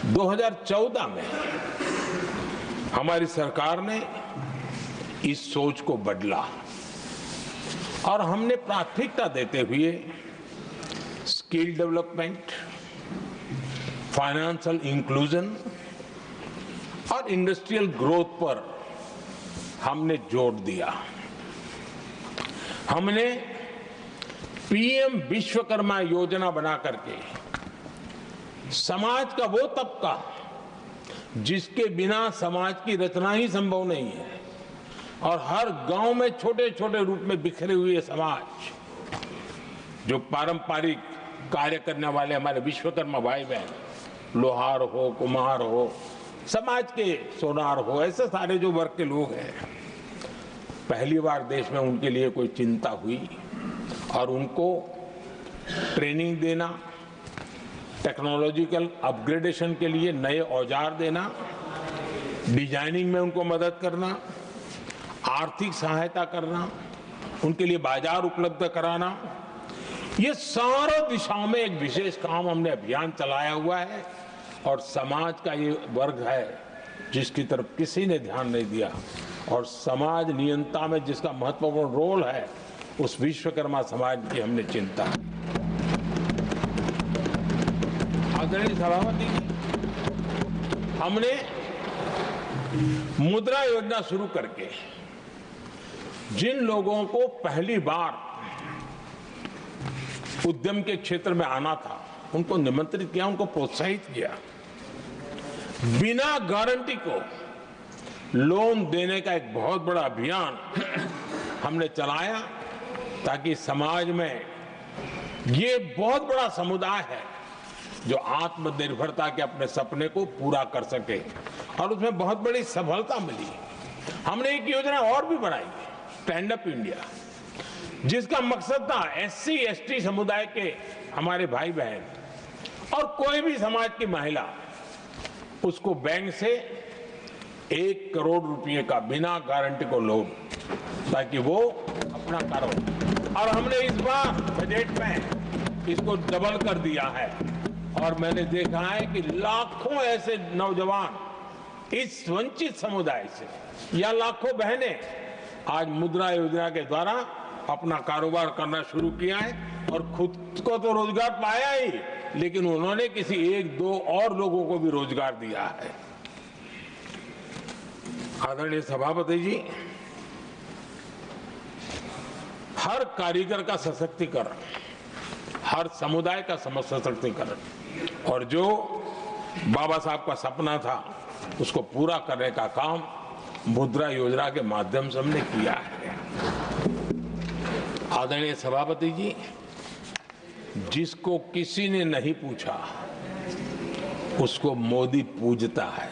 2014 में हमारी सरकार ने इस सोच को बदला और हमने प्राथमिकता देते हुए स्किल डेवलपमेंट, फाइनेंशियल इंक्लूजन और इंडस्ट्रियल ग्रोथ पर हमने जोर दिया। हमने पीएम विश्वकर्मा योजना बना करके समाज का वो तबका जिसके बिना समाज की रचना ही संभव नहीं है और हर गांव में छोटे छोटे रूप में बिखरे हुए समाज, जो पारंपरिक कार्य करने वाले हमारे विश्वकर्मा भाई बहन, लोहार हो, कुम्हार हो, समाज के सोनार हो, ऐसे सारे जो वर्ग के लोग हैं, पहली बार देश में उनके लिए कोई चिंता हुई और उनको ट्रेनिंग देना, टेक्नोलॉजिकल अपग्रेडेशन के लिए नए औजार देना, डिजाइनिंग में उनको मदद करना, आर्थिक सहायता करना, उनके लिए बाजार उपलब्ध कराना, ये सारों दिशाओं में एक विशेष काम हमने अभियान चलाया हुआ है। और समाज का ये वर्ग है जिसकी तरफ किसी ने ध्यान नहीं दिया और समाज नियंत्रण में जिसका महत्वपूर्ण रोल है, उस विश्वकर्मा समाज की हमने चिंता। आदरणीय सभापति, हमने मुद्रा योजना शुरू करके जिन लोगों को पहली बार उद्यम के क्षेत्र में आना था, उनको निमंत्रित किया, उनको प्रोत्साहित किया। बिना गारंटी को लोन देने का एक बहुत बड़ा अभियान हमने चलाया ताकि समाज में ये बहुत बड़ा समुदाय है जो आत्मनिर्भरता के अपने सपने को पूरा कर सके और उसमें बहुत बड़ी सफलता मिली। हमने एक योजना और भी बनाई, स्टैंड अप इंडिया, जिसका मकसद था एससी एसटी समुदाय के हमारे भाई बहन और कोई भी समाज की महिला, उसको बैंक से 1 करोड़ रुपए का बिना गारंटी को लोन, ताकि वो अपना कारोबार, और हमने इस बार बजट में इसको डबल कर दिया है। और मैंने देखा है कि लाखों ऐसे नौजवान इस वंचित समुदाय से या लाखों बहनें आज मुद्रा योजना के द्वारा अपना कारोबार करना शुरू किया है और खुद को तो रोजगार पाया ही, लेकिन उन्होंने किसी 1-2 और लोगों को भी रोजगार दिया है। आदरणीय सभापति जी, हर कारीगर का सशक्तिकरण, हर समुदाय का सशक्तिकरण और जो बाबा साहब का सपना था उसको पूरा करने का काम मुद्रा योजना के माध्यम से हमने किया है। आदरणीय सभापति जी, जिसको किसी ने नहीं पूछा उसको मोदी पूजता है।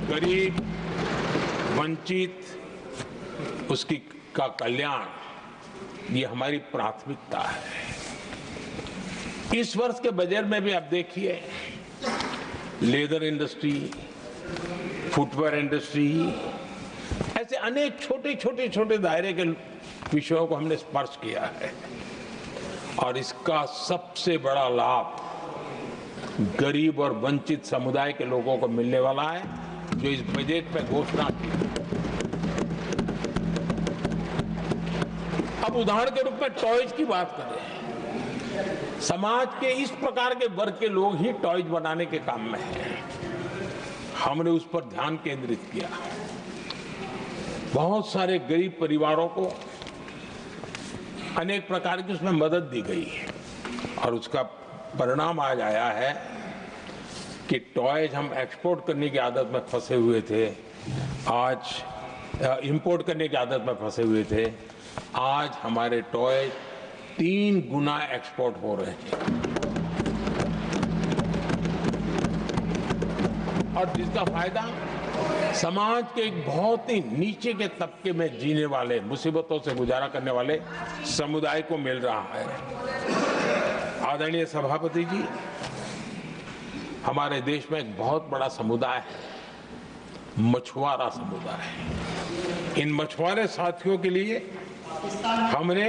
गरीब, वंचित, उसकी का कल्याण, ये हमारी प्राथमिकता है। इस वर्ष के बजट में भी आप देखिए, लेदर इंडस्ट्री, फुटवेयर इंडस्ट्री, ऐसे अनेक छोटे दायरे के विषयों को हमने स्पर्श किया है और इसका सबसे बड़ा लाभ गरीब और वंचित समुदाय के लोगों को मिलने वाला है, जो इस बजट में घोषणा की। अब उदाहरण के रूप में टॉयज की बात करें, समाज के इस प्रकार के वर्ग के लोग ही टॉयज बनाने के काम में हैं। हमने उस पर ध्यान केंद्रित किया। बहुत सारे गरीब परिवारों को अनेक प्रकार की उसमें मदद दी गई और उसका परिणाम आज आया है कि टॉयज हम एक्सपोर्ट करने की आदत में फंसे हुए थे, आज इंपोर्ट करने की आदत में फंसे हुए थे, आज हमारे टॉय 3 गुना एक्सपोर्ट हो रहे हैं और जिसका फायदा समाज के एक बहुत ही नीचे के तबके में जीने वाले, मुसीबतों से गुजारा करने वाले समुदाय को मिल रहा है। आदरणीय सभापति जी, हमारे देश में एक बहुत बड़ा समुदाय है, मछुआरा समुदाय। इन मछुआरे साथियों के लिए हमने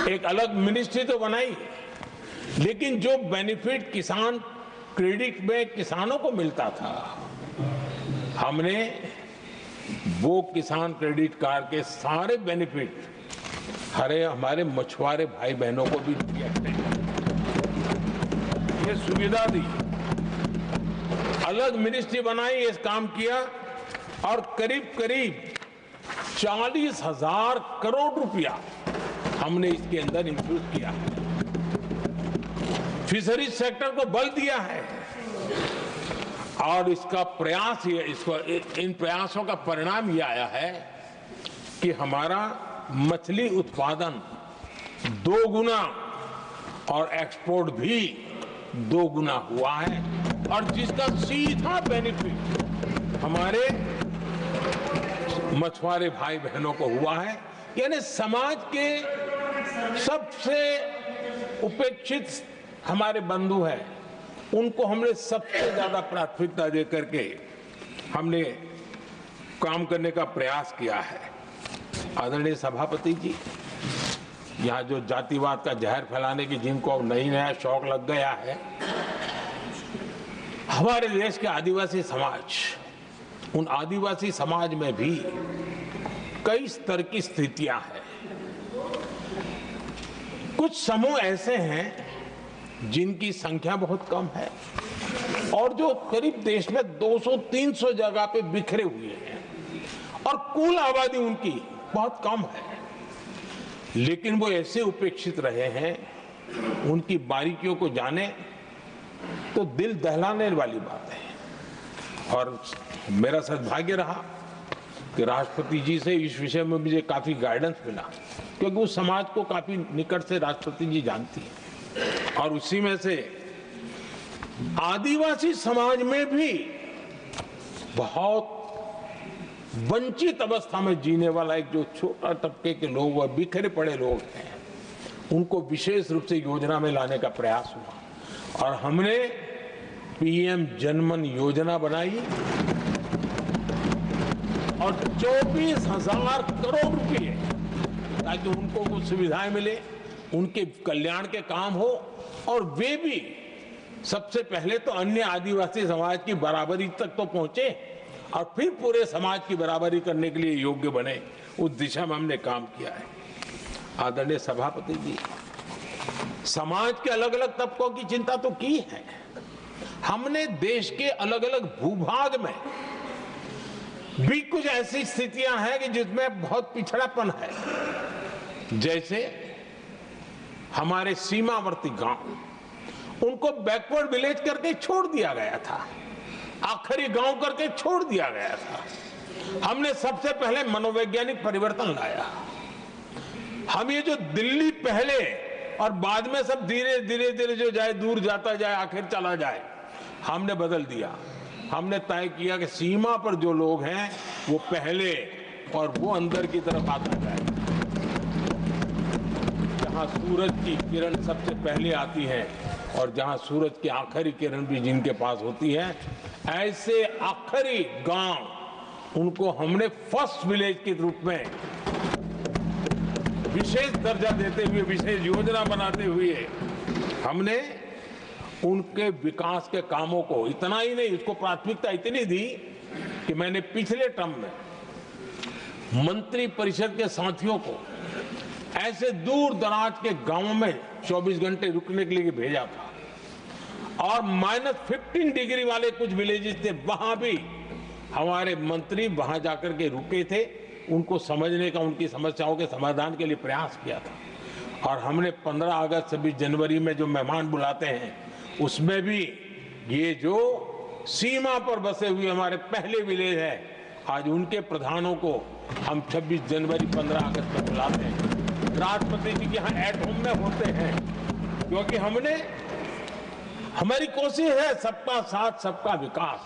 एक अलग मिनिस्ट्री तो बनाई, लेकिन जो बेनिफिट किसान क्रेडिट में किसानों को मिलता था, हमने वो किसान क्रेडिट कार्ड के सारे बेनिफिट हमारे मछुआरे भाई बहनों को भी दिए, ये सुविधा दी। अलग मिनिस्ट्री बनाई, ये काम किया और करीब करीब 40,000 करोड़ रुपया हमने इसके अंदर इंफ्यूज किया है। फिशरीज सेक्टर को बल दिया है और इसका प्रयास इन प्रयासों का परिणाम ये आया है कि हमारा मछली उत्पादन 2 गुना और एक्सपोर्ट भी 2 गुना हुआ है, और जिसका सीधा बेनिफिट हमारे मछुआरे भाई बहनों को हुआ है। यानी समाज के सबसे उपेक्षित हमारे बंधु हैं, उनको हमने सबसे ज्यादा प्राथमिकता दे करके हमने काम करने का प्रयास किया है। आदरणीय सभापति जी, यहाँ जो जातिवाद का जहर फैलाने की जिनको नया शौक लग गया है, हमारे देश के आदिवासी समाज, उन आदिवासी समाज में भी कई स्तर की स्थितियां हैं। कुछ समूह ऐसे हैं जिनकी संख्या बहुत कम है और जो करीब देश में 200-300 जगह पे बिखरे हुए हैं और कुल आबादी उनकी बहुत कम है, लेकिन वो ऐसे उपेक्षित रहे हैं, उनकी बारीकियों को जाने तो दिल दहलाने वाली बात है। और मेरा सद्भाग्य रहा कि राष्ट्रपति जी से इस विषय में मुझे काफी गाइडेंस मिला, क्योंकि उस समाज को काफी निकट से राष्ट्रपति जी जानती है। और उसी में से आदिवासी समाज में भी बहुत वंचित अवस्था में जीने वाला एक जो छोटा तबके के लोग व बिखरे पड़े लोग हैं, उनको विशेष रूप से योजना में लाने का प्रयास हुआ और हमने पीएम जनमन योजना बनाई और 24,000 करोड़ रुपए ताकि उनको कुछ सुविधाएं मिले, उनके कल्याण के काम हो और वे भी सबसे पहले तो अन्य आदिवासी समाज की बराबरी तक तो पहुंचे और फिर पूरे समाज की बराबरी करने के लिए योग्य बने। उस दिशा में हमने काम किया है। आदरणीय सभापति जी, समाज के अलग अलग तबकों की चिंता तो की है। हमने देश के अलग अलग भूभाग में भी कुछ ऐसी स्थितियां हैं कि जिसमें बहुत पिछड़ापन है। जैसे हमारे सीमावर्ती गांव, उनको बैकवर्ड विलेज करके छोड़ दिया गया था, आखिरी गांव करके छोड़ दिया गया था। हमने सबसे पहले मनोवैज्ञानिक परिवर्तन लाया। हम ये जो दिल्ली पहले और बाद में सब धीरे धीरे जो जाए दूर जाता जाए आखिर चला जाए, हमने बदल दिया। हमने तय किया कि सीमा पर जो लोग हैं वो पहले और वो अंदर की तरफ आता जाए। जहां सूरज की किरण सबसे पहले आती है और जहां सूरज की आखिरी किरण भी जिनके पास होती है, ऐसे आखिरी गांव उनको हमने फर्स्ट विलेज के रूप में विशेष दर्जा देते हुए, विशेष योजना बनाते हुए हमने उनके विकास के कामों को इतना ही नहीं, उसको प्राथमिकता इतनी दी कि मैंने पिछले टर्म में मंत्री परिषद के साथियों को ऐसे दूर दराज के गांवों में 24 घंटे रुकने के लिए भेजा था और -15 डिग्री वाले कुछ विलेजेस थे, वहां भी हमारे मंत्री वहां जाकर के रुके थे, उनको समझने का, उनकी समस्याओं के समाधान के लिए प्रयास किया था। और हमने 15 अगस्त 26 जनवरी में जो मेहमान बुलाते हैं, उसमें भी ये जो सीमा पर बसे हुए हमारे पहले विलेज है, आज उनके प्रधानों को हम 26 जनवरी 15 अगस्त को बुलाते हैं। राष्ट्रपति जी के यहाँ एट होम में होते हैं, क्योंकि हमारी कोशिश है सबका साथ सबका विकास,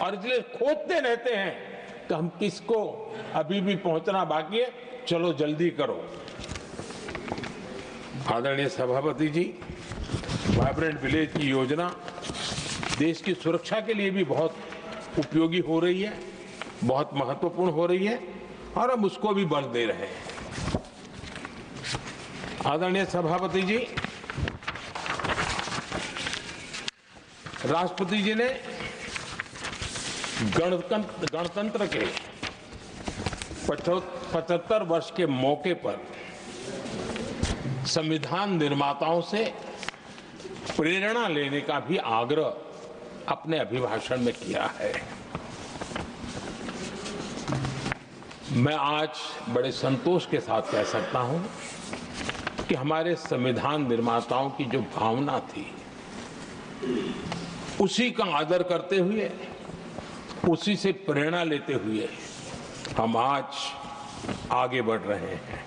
और इसलिए खोजते रहते हैं कि हम किसको अभी भी पहुंचना बाकी है, चलो जल्दी करो। आदरणीय सभापति जी, वाइब्रेंट विलेज की योजना देश की सुरक्षा के लिए भी बहुत उपयोगी हो रही है, बहुत महत्वपूर्ण हो रही है और हम उसको भी बल दे रहे हैं। आदरणीय सभापति जी, राष्ट्रपति जी ने गणतंत्र के 75 वर्ष के मौके पर संविधान निर्माताओं से प्रेरणा लेने का भी आग्रह अपने अभिभाषण में किया है। मैं आज बड़े संतोष के साथ कह सकता हूं कि हमारे संविधान निर्माताओं की जो भावना थी, उसी का आदर करते हुए, उसी से प्रेरणा लेते हुए हम आज आगे बढ़ रहे हैं।